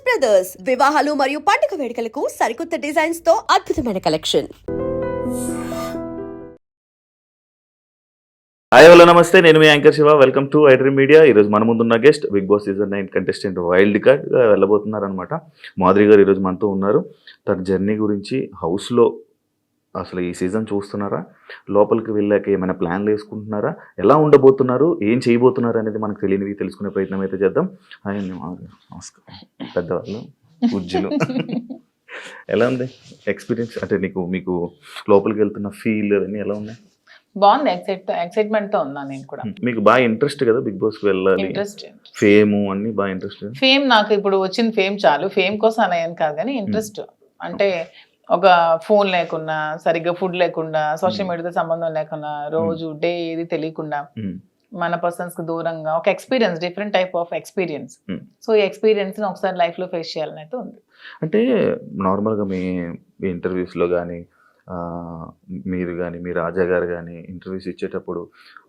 Brothers వివాహాలు మరియు పండుగ వేడుకలకు సరికొత్త డిజైన్స్ తో అద్భుతమైన కలెక్షన్. హాయ్ హలో నమస్తే, నేను మీ anchor Shiva. Welcome to iDream media. ఈరోజు మన ముందున్న guest big boss season 9 contestant wild కార్డ్గా వెళ్ళబోతున్నారు అనమాట. మాధురి గారు ఈరోజు మనతో ఉన్నారు. తన జర్నీ గురించి, హౌస్లో అసలు ఈ సీజన్ చూస్తున్నారా, లోపలికి వెళ్ళాక ఏమైనా ప్లాన్లు వేసుకుంటున్నారా, ఎలా ఉండబోతున్నారు, ఏం చేయబోతున్నారు అనేది మనకు తెలియనివి తెలుసుకునే ప్రయత్నం అయితే చేద్దాం. హాయ్ అండి మాధురి, నమస్కారం. పెద్దవాళ్ళు పూజ్యులు. ఎలా ఉంది ఎక్స్పీరియన్స్? అంటే మీకు లోపలికి వెళ్తున్న ఫీల్ అవన్నీ ఎలా ఉన్నాయి? బాగుంది, ఎక్సైట్మెంట్ తో ఉన్నా నేను కూడా. మీకు బాగా ఇంట్రెస్ట్ కదా బిగ్ బాస్ కి వెళ్ళాలి, ఇంట్రెస్ట్, ఫేమ్ అన్ని బాగా ఇంట్రెస్ట్. ఫేమ్ నాకు ఇప్పుడు వచ్చిన ఫేమ్ చాలు, ఫేమ్ కోసం అనేయని కాదు కానీ ఇంట్రెస్ట్. అంటే ఒక ఫోన్ లేకుండా, సరిగ్గా ఫుడ్ లేకుండా, సోషల్ మీడియాతో సంబంధం లేకుండా, రోజు డే ఏది తెలియకుండా, మన పర్సన్స్ కి దూరంగా ఒక experience, different type of experience. So ఈ ఎక్స్పీరియన్స్ ని ఒకసారి లైఫ్ లో ఫేస్ చేయాలని అయితే ఉంది. అంటే నార్మల్గా మీ ఇంటర్వ్యూస్లో కానీ, మీరు కానీ, మీ రాజా గారు కానీ ఇంటర్వ్యూస్ ఇచ్చేటప్పుడు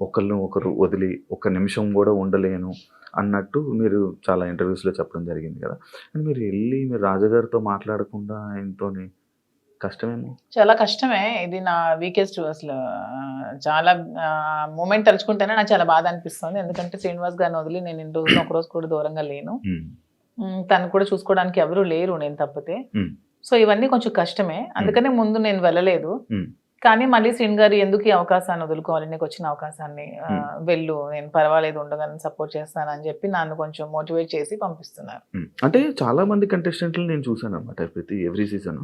ఒకరిని ఒకరు వదిలి ఒక్క నిమిషం కూడా ఉండలేను అన్నట్టు మీరు చాలా ఇంటర్వ్యూస్లో చెప్పడం జరిగింది కదా. కానీ మీరు వెళ్ళి మీరు రాజాగారితో మాట్లాడకుండా ఆయనతో కష్టమేమో. చాలా కష్టమే, ఇది నా వీకెస్ట్. అసలు చాలా మూమెంట్ తలుచుకుంటేనే నాకు చాలా బాధ అనిపిస్తుంది. ఎందుకంటే శ్రీనివాస్ గారిని వదిలి నేను ఇన్ని రోజులు ఒక రోజు కూడా దూరంగా లేను. తను కూడా చూసుకోవడానికి ఎవరు లేరు నేను తప్పితే. సో ఇవన్నీ కొంచెం కష్టమే, అందుకనే ముందు నేను వెళ్ళలేదు. కానీ మళ్ళీ శ్రీన్ గారు ఎందుకు ఈ అవకాశాన్ని వదులుకోవాలి, నీకు వచ్చిన అవకాశాన్ని వెళ్ళు, నేను పర్వాలేదు ఉండగానే సపోర్ట్ చేస్తానని చెప్పి నన్ను కొంచెం మోటివేట్ చేసి పంపిస్తున్నారు. అంటే చాలా మంది కంటెస్టెంట్లు నేను చూసాను అనమాట. ప్రతి ఎవ్రీ సీజన్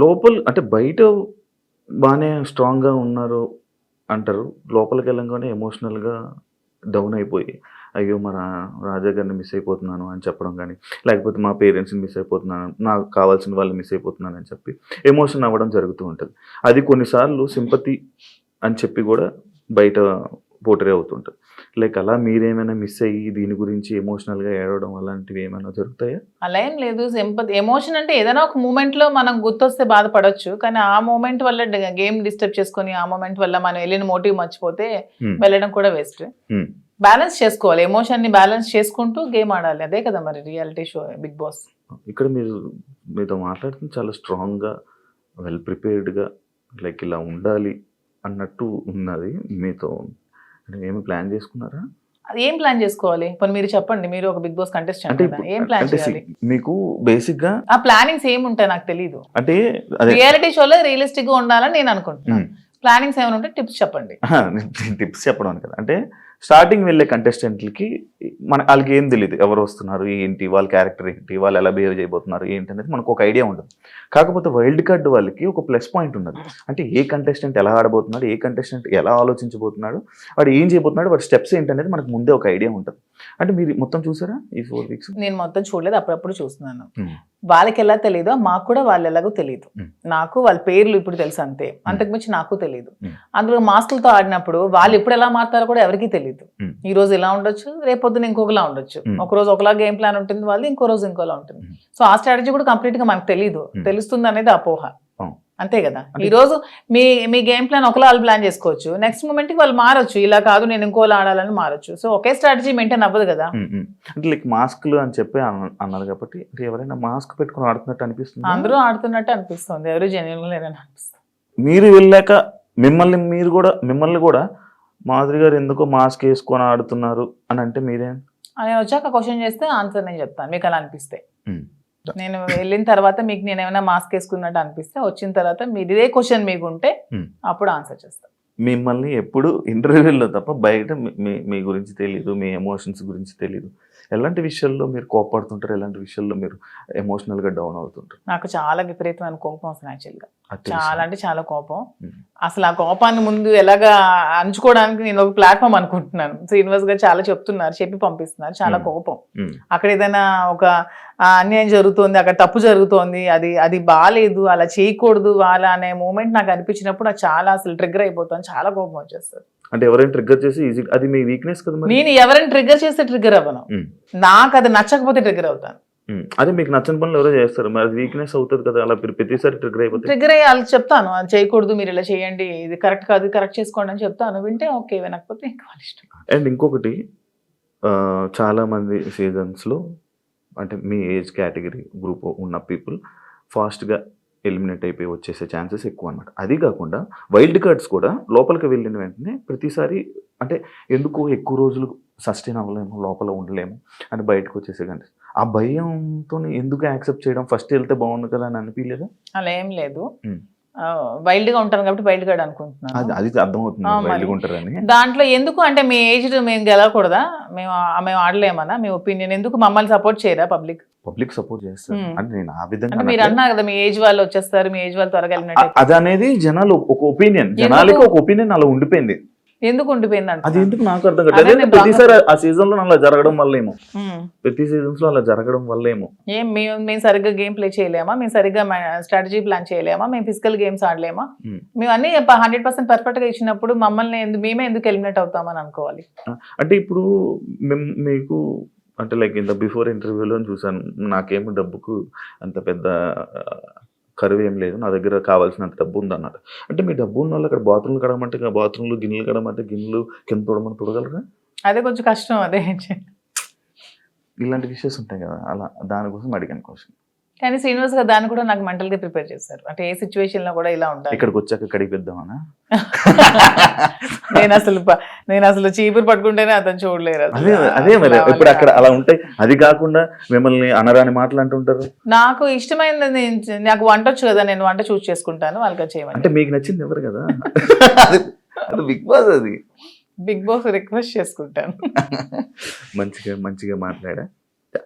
లోపల అంటే బయట బాగానే స్ట్రాంగ్గా ఉన్నారు అంటారు, లోపలికి వెళ్ళంగానే ఎమోషనల్గా డౌన్ అయిపోయి అయ్యో మన రాజా గారిని మిస్ అయిపోతున్నాను అని చెప్పడం కానీ, లేకపోతే మా పేరెంట్స్ని మిస్ అయిపోతున్నాను, నాకు కావాల్సిన వాళ్ళు మిస్ అయిపోతున్నాను అని చెప్పి ఎమోషన్ అవ్వడం జరుగుతూ ఉంటుంది. అది కొన్నిసార్లు సింపతి అని చెప్పి కూడా బయట పోటరీ అవుతుంటుంది. లైక్ అలా మీరేమైనా మిస్ అయ్యి దీని గురించి ఎమోషనల్గా ఏడవడం అలాంటివి ఏమైనా జరుగుతాయా? అలా ఏం లేదు. సింపతి, ఎమోషన్ అంటే ఏదైనా ఒక మూమెంట్లో మనం గుర్తొస్తే బాధపడవచ్చు, కానీ ఆ మూమెంట్ వల్ల గేమ్ డిస్టర్బ్ చేసుకొని ఆ మూమెంట్ వల్ల మనం వెళ్ళిన మోటివ్ మర్చిపోతే వెళ్ళడం కూడా వేస్ట్. బ్యాలెన్స్ చేసుకోవాలి, ఎమోషన్ ని బ్యాలెన్స్ చేసుకుంటూ గేమ్ ఆడాలి. అదే కదా మరి రియాలిటీ షో బిగ్ బాస్. ఇక్కడ మీతో మాట్లాడుతుంది చాలా స్ట్రాంగ్గా, వెల్ ప్రిపేర్డ్గా, లైక్ ఇలా ఉండాలి అన్నట్టు ఉన్నది. మీతో ఏమి ప్లాన్ చేసుకున్నారా? అది ఏం ప్లాన్ చేసుకోవాలి? పోనీ మీరు చెప్పండి, మీరు ఒక బిగ్ బాస్ కంటెస్టెంట్ కదా, ఏం ప్లాన్ చేయాలి? మీకు బేసిక్ గా ఆ ప్లానింగ్స్ ఏమి ఉంటాయి నాకు తెలియదు. అంటే రియాలిటీ షోలో రియలిస్టిక్ గా ఉండాలని నేను అనుకుంటున్నాను. ప్లానింగ్స్ ఏమైనా ఉంటే టిప్స్ చెప్పండి. టిప్స్ చెప్పడం కదా, అంటే స్టార్టింగ్ వెళ్ళే కంటెస్టెంట్లకి వాళ్ళకి ఏం తెలియదు, ఎవరు వస్తున్నారు ఏంటి, వాళ్ళ క్యారెక్టర్ ఏంటి, వాళ్ళు ఎలా బిహేవ్ చేయబోతున్నారు ఏంటి అనేది మనకు ఒక ఐడియా ఉంటుంది. కాకపోతే వైల్డ్ కార్డ్ వాళ్ళకి ఒక ప్లస్ పాయింట్ ఉన్నది. అంటే ఏ కంటెస్టెంట్ ఎలా ఆడబోతున్నాడు, ఏ కంటెస్టెంట్ ఎలా ఆలోచించబోతున్నాడు, వాడు ఏం చేయబోతున్నాడు, వాడి స్టెప్స్ ఏంటి అనేది మనకు ముందే ఒక ఐడియా ఉంటుంది. అంటే మీరు మొత్తం చూసారా ఈ 4 వీక్స్? నేను మొత్తం చూడలేదు, అప్పుడప్పుడు చూస్తున్నాను. వాళ్ళకి ఎలా తెలియదు, మాకు కూడా వాళ్ళు ఎలాగో తెలియదు. నాకు వాళ్ళ పేర్లు ఇప్పుడు తెలుసు అంతే, అంతకుమించి నాకు తెలియదు. అందులో మాస్కులతో ఆడినప్పుడు వాళ్ళు ఎప్పుడు ఎలా మారుతారో కూడా ఎవరికి తెలియదు. ఈ రోజు ఇలా ఉండొచ్చు, రేపొద్దున ఇంకొకలా ఉండొచ్చు. ఒక రోజు ఒకలా గేమ్ ప్లాన్ ఉంటుంది వాళ్ళు, ఇంకో రోజు ఇంకోలా ఉంటుంది. సో ఆ స్ట్రాటజీ కూడా కంప్లీట్ గా మనకు తెలియదు, తెలుస్తుంది అనేది అపోహ, అంతే కదా. ఈ రోజు మీ గేమ్ ప్లాన్ ఒకలా వాళ్ళు ప్లాన్ చేసుకోవచ్చు, నెక్స్ట్ మూమెంట్ కి వాళ్ళు మారొచ్చు, ఇలా కాదు నేను ఇంకోలా ఆడాలని మారొచ్చు. సో ఒకే స్ట్రాటజీ మెయింటైన్ అవ్వదు కదా. అంటే లైక్ మాస్క్లు అని చెప్పి అన్నారు కాబట్టి ఎవరైనా మాస్క్ పెట్టుకుని ఆడుతున్నట్టు అనిపిస్తుంది, అందరూ ఆడుతున్నట్టు అనిపిస్తుంది, ఎవరు జెన్యున్ లేదని అనిపిస్తుంది. మీరు వెళ్ళాక మిమ్మల్ని కూడా మాధురి గారు ఎందుకో మాస్క్ వేసుకొని ఆడుతున్నారు అని అంటే మీరేం అని వచ్చాక క్వశ్చన్ చేస్తే ఆన్సర్ నేను చెప్తాను, మీకు అలా అనిపిస్తే. నేను వెళ్ళిన తర్వాత మీకు నేను ఏమైనా మాస్క్ వేసుకున్నట్టు అనిపిస్తే, వచ్చిన తర్వాత మీరు ఇదే క్వశ్చన్ మీకు ఉంటే అప్పుడు ఆన్సర్ చేస్తాను. మిమ్మల్ని ఎప్పుడు ఇంటర్వ్యూలో తప్ప బయట మీ గురించి తెలియదు, మీ ఎమోషన్స్ గురించి తెలియదు. ఎలాంటి విషయాల్లో మీరు కోపడుతుంటారు, ఎలాంటి విషయాల్లో మీరు ఎమోషనల్గా డౌన్ అవుతుంటారు? నాకు చాలా విపరీతమైన కోపం వస్తుంది యాక్చువల్గా, చాలా అంటే చాలా కోపం. అసలు ఆ కోపాన్ని ముందు ఎలాగా అంచుకోవడానికి నేను ఒక ప్లాట్ఫామ్ అనుకుంటున్నాను. శ్రీనివాస్ గారు చాలా చెప్తున్నారు, చెప్పి పంపిస్తున్నారు. చాలా కోపం, అక్కడ ఏదైనా ఒక అన్యాయం జరుగుతోంది, అక్కడ తప్పు జరుగుతోంది, అది బాగాలేదు, అలా చేయకూడదు వాళ్ళ అనే మూమెంట్ నాకు అనిపించినప్పుడు నాకు చాలా అసలు ట్రిగ్గర్ అయిపోతాను, చాలా కోపం వచ్చేస్తుంది. అంటే ఎవరైనా ట్రిగ్గర్ చేసి ఈజీ, అది మీ వీక్నెస్ కదా. నేను ఎవరైనా ట్రిగ్గర్ చేస్తే ట్రిగ్గర్ అవ్వను, నాకు అది నచ్చకపోతే ట్రిగ్గర్ అవుతాను. అదే మీకు నచ్చని పనులు ఎవరో చేస్తారు, మరి అది వీక్నెస్ అవుతుంది కదా. అలా ప్రతిసారి ట్రిగ్గర్ అయిపోతుంది. ట్రిగ్గర్ అయ్యి వాళ్ళకి చెప్తాను, అది చేయకూడదు, మీరు ఇలా చేయండి, ఇది కరెక్ట్ కాదు, కరెక్ట్ చేసుకోండి అని చెప్తాను. వింటే ఓకే, వినకపోతే ఇంకా వాళ్ళ ఇష్టం. అండ్ ఇంకొకటి, చాలామంది సీజన్స్లో అంటే మీ ఏజ్ కేటగిరీ గ్రూప్ ఉన్న పీపుల్ ఫాస్ట్గా ఎలిమినేట్ అయిపోయి వచ్చేసే ఛాన్సెస్ ఎక్కువ అనమాట. అది కాకుండా వైల్డ్ కార్డ్స్ కూడా లోపలికి వెళ్ళిన వెంటనే ప్రతిసారి అంటే ఎందుకు ఎక్కువ రోజులు సస్టైన్ అవ్వలేము, లోపల ఉండలేము అని బయటకు వచ్చేసే కంటే ఆ భయంతో ఎందుకు యాక్సెప్ట్ చేయడం, ఫస్ట్ వెళ్తే బాగుండు కదా అని అనిపించలేదా? అలా ఏం లేదు, వైల్డ్ గా ఉంటాను కాబట్టి వైల్డ్ కార్డ్ అనుకుంటున్నాను. అది అర్థమవుతుంది వైల్డ్గా ఉంటారని. దాంట్లో ఎందుకు అంటే మీ ఏజ్ మేము గెలవకూడదా, మేము ఆడలేమన్నా మీ ఒపీనియన్, ఎందుకు మమ్మల్ని సపోర్ట్ చేయరా పబ్లిక్ సపోర్ట్ చేస్తారు అంటే నేను ఆ విధంగా అంటే మీరు అన్నారు కదా మీ ఏజ్ వాళ్ళు వచ్చేస్తారు, మీ ఏజ్ వాళ్ళు త్వరగా వెళ్ళినట్టు. అది అనేది జనాలు ఒక ఒపీనియన్, జనాలకి ఒక ఒపీనియన్ అలా ఉండిపోయింది. ఎందుకు ఉండిపోయింది అంటే అది ఎందుకు నాకు అర్థం కాదు. ప్రతిసారి ఆ సీజన్ లో అలా జరగడం వల్లేమో, ప్రతి సీజన్స్ లో అలా జరగడం వల్లేమో. మేము సరిగ్గా గేమ్ ప్లే చేయలేమా, మేము సరిగ్గా స్ట్రాటజీ ప్లాన్ చేయలేమా, మేము ఫిజికల్ గేమ్స్ ఆడలేమా, మేము అన్ని 100% పర్ఫెక్ట్ గా ఇచ్చినప్పుడు మమ్మల్ని మేమే ఎందుకు ఎలిమినేట్ అవుతామని అనుకోవాలి. అంటే ఇప్పుడు మీకు అంటే లైక్ ఇంత బిఫోర్ ఇంటర్వ్యూలో చూసాను, నాకేమో డబ్బుకు అంత పెద్ద కరువు ఏం లేదు, నా దగ్గర కావాల్సినంత డబ్బు ఉందన్నారు. అంటే మీ డబ్బు ఉన్న వాళ్ళు అక్కడ బాత్రూమ్లు కడమంటే బాత్రూమ్లు, గిన్నెలు కడమంటే గిన్నెలు, కింద తోడమని తోడగలరా? అదే కొంచెం కష్టం. అదే ఇలాంటి విషయాలు ఉంటాయి కదా, అలా దానికోసం అడిగాను క్వశ్చన్. కానీ శ్రీనివాస్ గారు దాన్ని కూడా నాకు మెంటల్ గా ప్రిపేర్ చేశారు. అంటే ఏ సిచ్యువేషన్ లో కూడా ఇలా ఉండాలి. ఇక్కడికి వచ్చాక కడిగిద్దామనా? నేను అసలు చీపురు పట్టుకుంటేనే అతను చూడలేరు. అదే మరి ఇప్పుడు అక్కడ అలా ఉంటాయి. అది కాకుండా మిమ్మల్ని అనరాని మాటలు అంటుంటారు. నాకు ఇష్టమైనది, నాకు వంట వచ్చు కదా, నేను వంట చూస్ చేసుకుంటాను, వాళ్ళకి చేయమని. అంటే మీకు నచ్చింది ఎవరు కదా, అది బిగ్ బాస్, అది బిగ్ బాస్ రిక్వెస్ట్ చేసుకుంటాను. మంచిగా మాట్లాడా.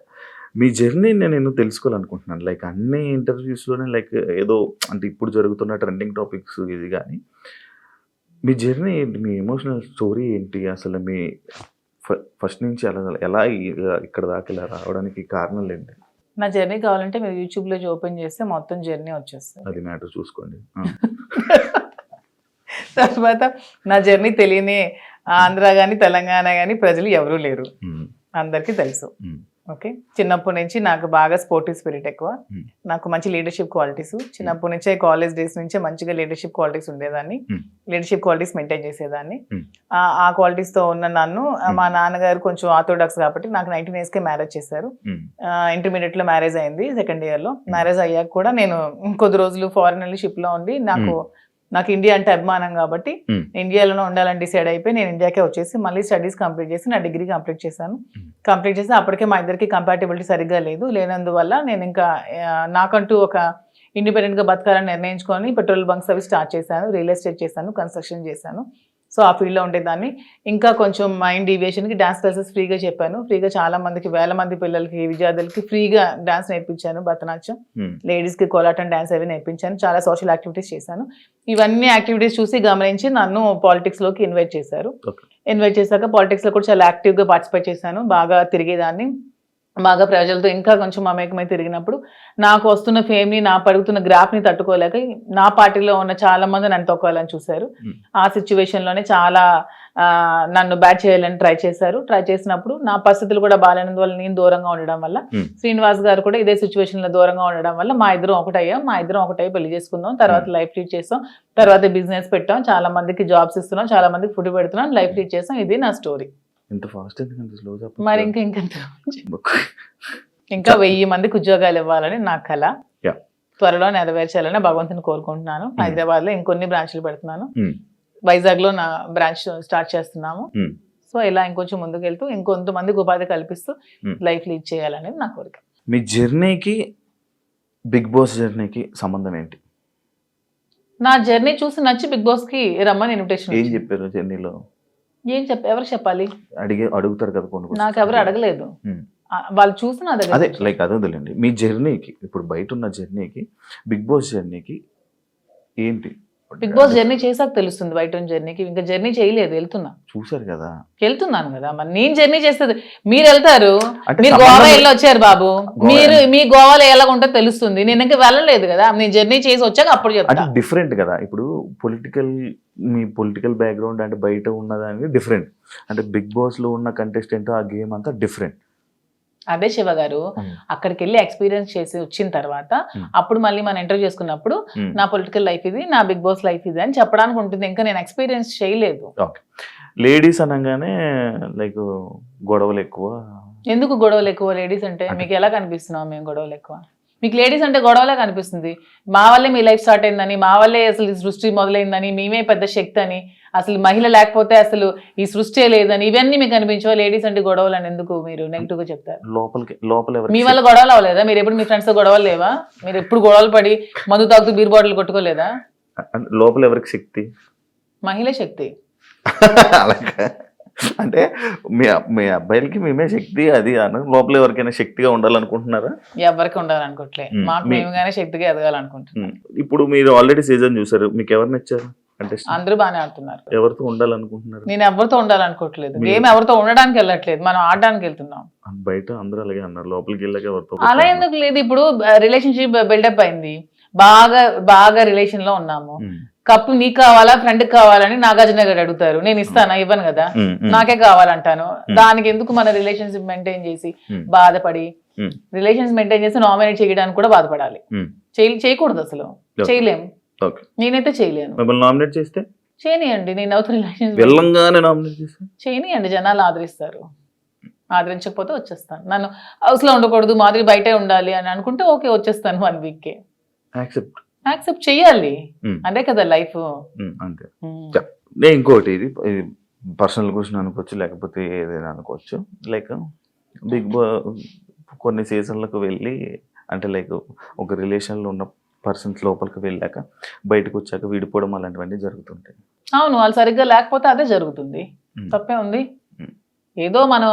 మీ జర్నీని నేను తెలుసుకోవాలనుకుంటున్నాను. లైక్ అన్ని ఇంటర్వ్యూస్లోనే లైక్ ఏదో అంటే ఇప్పుడు జరుగుతున్న ట్రెండింగ్ టాపిక్స్ ఇది, కానీ మీ జర్నీ ఏంటి, మీ ఎమోషనల్ స్టోరీ ఏంటి, అసలు మీ ఫస్ట్ నుంచి ఎలా ఇక్కడ దాకా ఇలా రావడానికి కారణాలు ఏంటి? నా జర్నీ కావాలంటే మీరు యూట్యూబ్లో ఓపెన్ చేస్తే మొత్తం జర్నీ వచ్చేస్తుంది. అది మ్యాటర్ చూసుకోండి. తర్వాత నా జర్నీ తెలియని ఆంధ్ర కానీ తెలంగాణ కానీ ప్రజలు ఎవరూ లేరు, అందరికీ తెలుసు. ఓకే, చిన్నప్పటి నుంచి నాకు బాగా స్పోర్టివ్ స్పిరిట్ ఎక్కువ, నాకు మంచి లీడర్షిప్ క్వాలిటీస్ చిన్నప్పటి నుంచే, కాలేజ్ డేస్ నుంచే మంచిగా లీడర్షిప్ క్వాలిటీస్ ఉండేదాన్ని, లీడర్షిప్ క్వాలిటీస్ మెయింటైన్ చేసేదాన్ని. ఆ క్వాలిటీస్ తో ఉన్న నన్ను మా నాన్నగారు కొంచెం ఆర్థోడాక్స్ కాబట్టి నాకు 19 years కే మ్యారేజ్ చేశారు. ఇంటర్మీడియట్ లో మ్యారేజ్ అయింది, సెకండ్ ఇయర్ లో. మ్యారేజ్ అయ్యాక కూడా నేను కొద్ది రోజులు ఫారెన్ వెళ్ళి షిప్ లో ఉండి, నాకు ఇండియా అంటే అభిమానం కాబట్టి ఇండియాలోనే ఉండాలని డిసైడ్ అయిపోయి నేను ఇండియాకే వచ్చేసి మళ్ళీ స్టడీస్ కంప్లీట్ చేసి నా డిగ్రీ కంప్లీట్ చేశాను. కంప్లీట్ చేసి అప్పటికే మా ఇద్దరికి కంపాటిబిలిటీ సరిగ్గా లేనందువల్ల నేను ఇంకా నాకంటూ ఒక ఇండిపెండెంట్గా బతకాలని నిర్ణయించుకొని పెట్రోల్ బంక్స్ అవి స్టార్ట్ చేశాను, రియల్ ఎస్టేట్ చేశాను, కన్స్ట్రక్షన్ చేశాను. సో ఆ ఫీల్డ్లో ఉండేదాన్ని. ఇంకా కొంచెం మైండ్ డీవియేషన్కి డాన్స్ క్లాసెస్ ఫ్రీగా చెప్పాను. ఫ్రీగా చాలా మందికి, వేల మంది పిల్లలకి, విద్యార్థులకి ఫ్రీగా డాన్స్ నేర్పించాను, భరతనాట్యం, లేడీస్కి కోలాటం డాన్స్ అవి నేర్పించాను. చాలా సోషల్ యాక్టివిటీస్ చేశాను. ఇవన్నీ యాక్టివిటీస్ చూసి గమనించి నన్ను పాలిటిక్స్లోకి ఇన్వైట్ చేశారు. ఇన్వైట్ చేశాక పాలిటిక్స్లో కూడా చాలా యాక్టివ్గా పార్టిసిపేట్ చేశాను. బాగా తిరిగేదాన్ని, బాగా ప్రజలతో ఇంకా కొంచెం మమేకమై తిరిగినప్పుడు నాకు వస్తున్న ఫేమ్ని, నా పడుగుతున్న గ్రాఫ్ని తట్టుకోలేక నా పార్టీలో ఉన్న చాలా మంది నన్ను తొక్కాలని చూశారు. ఆ సిచ్యువేషన్లోనే చాలా నన్ను బ్యాట్ చేయాలని ట్రై చేశారు. ట్రై చేసినప్పుడు నా పరిస్థితులు కూడా బాగాలేనందువల్ల, నేను దూరంగా ఉండడం వల్ల, శ్రీనివాస్ గారు కూడా ఇదే సిచ్యువేషన్లో దూరంగా ఉండడం వల్ల మా ఇద్దరం ఒకటై పెళ్లి చేసుకుందాం, తర్వాత లైఫ్ లీడ్ చేస్తాం, తర్వాత బిజినెస్ పెట్టాం, చాలా మందికి జాబ్స్ ఇస్తున్నాం, చాలా మందికి ఫుడ్ పెడుతున్నాం, లైఫ్ లీడ్ చేస్తాం. ఇది నా స్టోరీ. ఇంత ఫాస్ట్ ఎందుకంటే స్లో చెప్పండి. మరి ఇంకా 1000 మందికి ఉద్యోగాలు ఇవ్వాలని నా కళ, త్వరలో నెరవేర్చాలని భగవంతుని కోరుకుంటున్నాను. హైదరాబాద్ లో ఇంకొన్ని బ్రాంచ్లు పెడుతున్నాను, వైజాగ్ లో నా బ్రాంచ్ స్టార్ట్ చేస్తున్నాము. సో ఇలా ఇంకొంచెం ముందుకు వెళ్తూ ఇంకొంతమందికి ఉపాధి కల్పిస్తూ లైఫ్ లీడ్ చేయాలనేది నా కోరిక. మీ జర్నీకి బిగ్ బాస్ జర్నీకి సంబంధం ఏంటి? నా జర్నీ చూసి నచ్చి బిగ్ బాస్ కి రమ్మని ఇన్విటేషన్. ఏం చెప్పారు జర్నీలో? ఎవరు చెప్పాలి? అడుగుతారు కదా కొన్ని. నాకు ఎవరు అడగలేదు, వాళ్ళు చూసి నా దగ్గర. అదే లైక్ అదే వదిలేండి. మీ జర్నీకి, ఇప్పుడు బయట ఉన్న జర్నీకి బిగ్ బాస్ జర్నీకి ఏంటి? బిగ్ బాస్ జర్నీ చేసాక తెలుస్తుంది. బయట ఉన్న జర్నీకి ఇంకా జర్నీ చేయలేదు, చూసారు కదా, వెళ్తున్నాను కదా. మరి నేను జర్నీ చేస్తుంది, మీరు వెళ్తారు, మీరు గోవా వెళ్ళి వచ్చారు బాబు, మీ గోవాలో ఎలాగుంటో తెలుస్తుంది. నేను ఇంకా వెళ్ళలేదు కదా, నేను జర్నీ చేసి వచ్చాక అప్పుడు చెప్తాను. డిఫరెంట్ కదా. ఇప్పుడు మీ పొలిటికల్ బ్యాక్గ్రౌండ్ అంటే బయట ఉన్నదానికి డిఫరెంట్, అంటే బిగ్ బాస్ లో ఉన్న కంటెస్టెంట్ ఆ గేమ్ అంతా డిఫరెంట్. అదే శివ గారు Hmm. అక్కడికి వెళ్ళి ఎక్స్పీరియన్స్ చేసి వచ్చిన తర్వాత Hmm. అప్పుడు మళ్ళీ మనం ఇంటర్వ్యూ చేసుకున్నప్పుడు Hmm. నా పొలిటికల్ లైఫ్ ఇది, నా బిగ్ బాస్ లైఫ్ ఇది అని చెప్పడానికి ఉంటుంది. ఇంకా నేను ఎక్స్పీరియన్స్ చేయలేదు. ఓకే. లేడీస్ అనగానే లైక్ గొడవలు ఎక్కువ. ఎందుకు గొడవలు ఎక్కువ లేడీస్ అంటే? మీకు ఎలా కనిపిస్తున్నాం మేము గొడవలు ఎక్కువ? మీకు లేడీస్ అంటే గొడవలే కనిపిస్తుంది. మా వల్లే మీ లైఫ్ స్టార్ట్ అయిందని, మా వల్లే అసలు ఈ సృష్టి మొదలైందని, మేమే పెద్ద శక్తి అని, అసలు మహిళ లేకపోతే అసలు ఈ సృష్టి లేదని, ఇవన్నీ మీకు అనిపించవా? లేడీస్ అంటే గొడవలు అని ఎందుకు మీరు నెగిటివ్ గా చెప్తారు? లోపల ఎవరికి మీ వల్ల గొడవలు అవ్వలేదా? మీరు ఎప్పుడు మీ ఫ్రెండ్స్ తో గొడవలు లేవా? మీరు ఎప్పుడు గొడవలు పడి మందు తాగుతూ బీర్ బాటిల్ కొట్టుకోలేదా? లోపల ఎవరికి శక్తి? మహిళ శక్తి. అలాగా అంటే మీ అబ్బాయిలకి మేమే శక్తి అది అన్న, లోపల ఎవరికైనా శక్తిగా ఉండాలనుకుంటున్నారా? ఎవరికి ఉండాలనుకోవట్లే, మాకు మేముగానే శక్తిగా ఎదగాలనుకుంటున్నాం. ఇప్పుడు మీరు ఆల్రెడీ సీజన్ చూసారు, మీకు ఎవరు నచ్చారు అంటే? అందరూ బాగానే ఆడుతున్నారు. ఎవరితో ఉండాలనుకుంటున్నారు? నేను ఎవరితో ఉండాలనుకోవట్లేదు, గేమ్ ఎవరితో ఉండడానికి వెళ్ళట్లేదు, మనం ఆడడానికి వెళ్తున్నాం. బయట అందరూ అలాగే అన్నారు, లోపలికి వెళ్ళాక ఎవరితో? అలా ఎందుకు లేదు, ఇప్పుడు రిలేషన్షిప్ బిల్డప్ అయింది, బాగా రిలేషన్ లో ఉన్నాము, కప్పు నీకు కావాలా ఫ్రెండ్ కావాలని నాగార్జున గారు అడుగుతారు, నేను ఇస్తానా? ఇవ్వను కదా, నాకే కావాలంటాను. దానికి ఎందుకు మన రిలేషన్షిప్ మెయింటైన్ చేసి బాధపడి, రిలేషన్స్ మెయింటైన్ చేసి నామినేట్ చేయడానికి కూడా బాధపడాలి? చేయకూడదు, అసలు చేయలేము. నేనైతే చేయలేను. మిమ్మల్ని నామినేట్ చేస్తే చేయనియండి, నేను అవుతా రిలేషన్స్ వెళ్ళంగానే నామినేట్ చేస్తే చేయనియండి, జనాలు ఆదరిస్తారు. ఆదరించకపోతే వచ్చేస్తాను. నన్ను హౌస్ లో ఉండకూడదు, మాదిరి బయటే ఉండాలి అని అనుకుంటే ఓకే, వచ్చేస్తాను 1 week కే. యాక్సెప్ట్ చెయ్యాలి, అదే కదా లైఫ్. అంతే. నేను ఇంకోటి, ఇది పర్సనల్ క్వశ్చన్ అనుకోవచ్చు, లేకపోతే ఏదైనా అనుకోవచ్చు. లైక్ బిగ్ బాస్ కొన్ని సీజన్లకు వెళ్ళి, అంటే లైక్ ఒక రిలేషన్లో ఉన్న పర్సన్స్ లోపలికి వెళ్ళాక బయటకు వచ్చాక విడిపోవడం అలాంటివన్నీ జరుగుతుంటాయి. అవును, వాళ్ళు సరిగ్గా లేకపోతే అదే జరుగుతుంది, తప్పే ఉంది. ఏదో మనం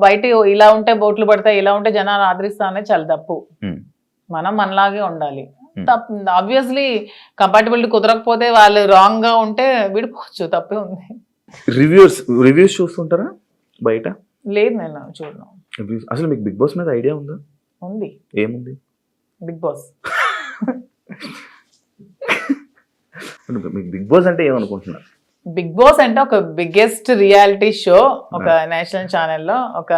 బయట ఇలా ఉంటే బోట్లు పడతాయి, ఇలా ఉంటే జనాలు ఆదరిస్తా అనేది చాలా తప్పు. మనం మనలాగే ఉండాలి. ఆబ్వియస్లీ కంపాటబిలిటీ కుదరకపోతే వాళ్ళు రాంగ్ గా ఉంటే విడిపోవచ్చు, తప్పే ఉంది. రివ్యూస్ చూస్తుంటారా బయట? లేదు, నేను చూడను. అసలు మీకు బిగ్ బాస్ మీద ఐడియా ఉందా? ఉంది. ఏముంది? Big boss. మీకు బిగ్ బాస్ అంటే ఏమనుకుంటున్నారు? బిగ్ బాస్ అంటే ఒక బిగ్గెస్ట్ రియాలిటీ షో, ఒక నేషనల్ ఛానల్లో ఒక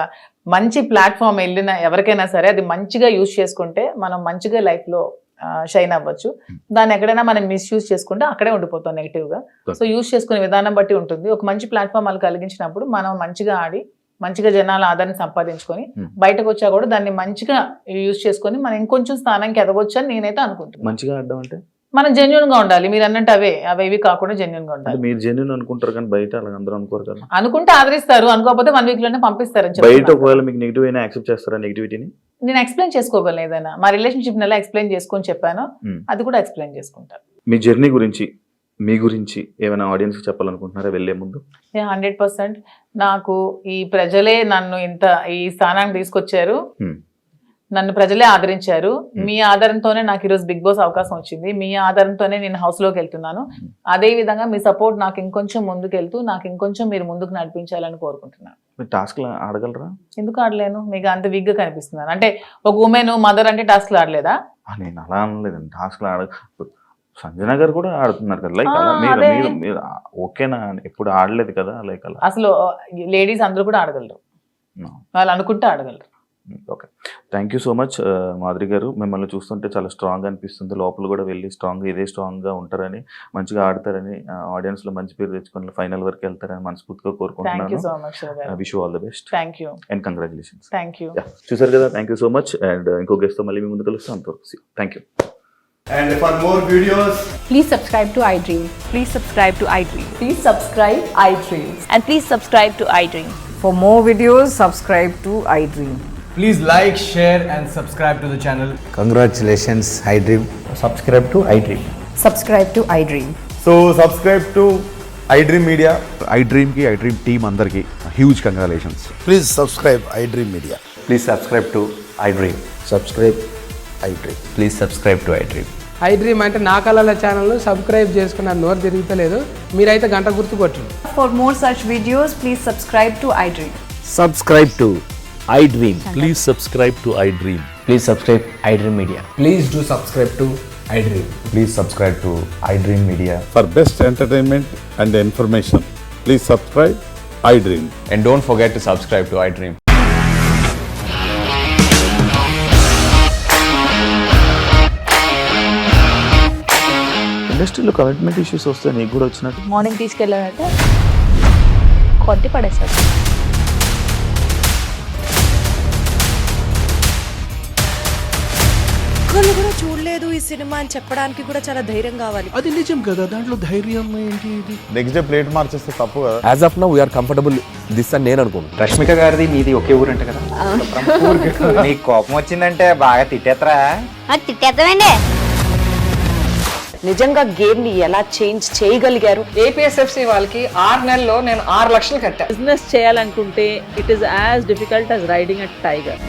మంచి ప్లాట్ఫామ్. వెళ్ళిన ఎవరికైనా సరే అది మంచిగా యూజ్ చేసుకుంటే మనం మంచిగా లైఫ్ లో షైన్ అవ్వచ్చు. దాన్ని ఎక్కడైనా మనం మిస్యూజ్ చేసుకుంటే అక్కడే ఉండిపోతాం నెగిటివ్ గా. సో యూజ్ చేసుకునే విధానం బట్టి ఉంటుంది. ఒక మంచి ప్లాట్ఫామ్ వాళ్ళు కలిగించినప్పుడు మనం మంచిగా ఆడి మంచిగా జనాల ఆదరణ సంపాదించుకొని బయటకు వచ్చా కూడా దాన్ని మంచిగా యూజ్ చేసుకొని మనం ఇంకొంచెం స్థానానికి ఎదగొచ్చు అని నేనైతే అనుకుంటున్నాను. మంచిగా ఆడడం అంటే మనం జెన్యున్ గా ఉండాలి. మీరు అన్నట్టు అవేవి కాకుండా జెన్యున్ గా ఉండాలి. మీరు జెన్యున్ అనుకుంటారు కానీ బయట అలా అందరూ అనుకోరు కదా. అనుకుంటే ఆదరిస్తారు, అనుకోకపోతే 1 week లోనే పంపిస్తారు. బయట ఒకవేళ మీకు నెగిటివ్ అయినా యాక్సెప్ట్ చేస్తారా నెగిటివిటీని? నేను ఎక్స్ప్లెయిన్ చేసుకోగలను, ఏదైనా మా రిలేషన్షిప్ ఎలా ఎక్స్ప్లెయిన్ చేసుకొని చెప్పాను అది కూడా ఎక్స్ప్లెయిన్ చేసుకుంటాను. మీ జర్నీ గురించి, మీ గురించి ఏమైనా ఆడియన్స్ చెప్పాలనుకుంటున్నారా వెళ్ళే ముందు? 100% నాకు ఈ ప్రజలే నన్ను ఇంత ఈ స్థానానికి తీసుకొచ్చారు, నన్ను ప్రజలే ఆదరించారు. మీ ఆధారంతోనే నాకు ఈరోజు బిగ్ బాస్ అవకాశం వచ్చింది, మీ ఆధారంతోనే నేను హౌస్ లోకి వెళ్తున్నాను. అదే విధంగా మీ సపోర్ట్ నాకు ఇంకొంచెం ముందుకెళ్తూ నాకు ఇంకొంచెం మీరు ముందుకు నడిపించాలని కోరుకుంటున్నాను. టాస్క్ ఆడగలరా? ఎందుకు ఆడలేను? మీకు అంత వీక్ గా కనిపిస్తున్నాను అంటే ఒక ఉమెన్ మదర్ అంటే టాస్క్ ఆడలేదా? నేను అలా అనలేదండి, టాస్క్ సంజన గారు కూడా ఆడుతున్నారు కదా, లైక్ అలా మీరు ఓకేనా? ఎప్పుడు ఆడలేదు కదా లైక్ అలా. అసలు లేడీస్ అందరూ కూడా ఆడగలరు, వాళ్ళు అనుకుంటే ఆడగలరు. Okay, thank you so much Madhuri గారు. మిమ్మల్ని చూస్తుంటే చాలా స్ట్రాంగ్ అనిపిస్తుంది. లోపల కూడా వెళ్ళి ఇదే స్ట్రాంగ్గా ఉంటారని, మంచిగా ఆడతారని, ఆడియన్స్లో మంచి పేరు తెచ్చుకొని ఫైనల్ వరకు వెళ్తారని మనస్ఫూర్తిగా కోరుకుంటున్నాను. Wish you all the best and congratulations. చూసారు కదా, thank you so much. And ఇంకో గెస్ట్తో మళ్ళీ మీ ముందు కలుస్తాం. అంతవరకు thank you. And for more videos, please subscribe to iDream. Please subscribe to iDream. Please subscribe iDream. And please subscribe to iDream. For more videos, subscribe to iDream. please like, share and subscribe to the channel. Congratulations, iDream. Subscribe to iDream. Subscribe to iDream. So subscribe to iDream Media. iDream team andarki huge congratulations. Please subscribe iDream Media. Please subscribe to iDream. Subscribe iDream. Please subscribe to iDream. iDream అంటే నా కళల ఛానల్ను subscribe చేసుకున్న నోరు తిరుగుతలేదు, మీరైతే గంట గుర్తు కొట్టండి. For more such videos, please subscribe to iDream. Subscribe to iDream. Please subscribe to iDream. Please subscribe iDream Media. Please do subscribe to iDream. Please subscribe to iDream Media. For best entertainment and information, please subscribe iDream. And don't forget to subscribe to iDream. ఇండస్ట్రీలో commitment issues వస్తే నీకు కూడా వచ్చినట్టు? Morning తీసుకెళ్ళాడంటే కొట్టి పడేస్తాడు. ఒక్కళ్ళు కూడా చూడలేదు ఈ సినిమా అని చెప్పడానికి కూడా చాలా ధైర్యం కావాలి. అది నిజం కదా, దాంట్లో ధైర్యం ఏంటి? ఇది నెక్స్ట్ డే ప్లేట్ మార్చేస్తే తప్పు కదా. As of now we are comfortable this అని నేను అనుకుంటున్నాను. రష్మిక గారిది మీది ఒకే ఊరంట కదా? నీకు కోపం వచ్చిందంటే బాగా తిట్టేత్తరా? తిట్టేద్దామండి. నిజంగా గేమ్ ని ఎలా చేంజ్ చేయగలిగారు? ఏపీఎస్ఎఫ్సి వాళ్ళకి 6 నెలల్లో నేను 6 లక్షలు కట్టా. బిజినెస్ చేయాలనుకుంటే it is as difficult as riding a tiger.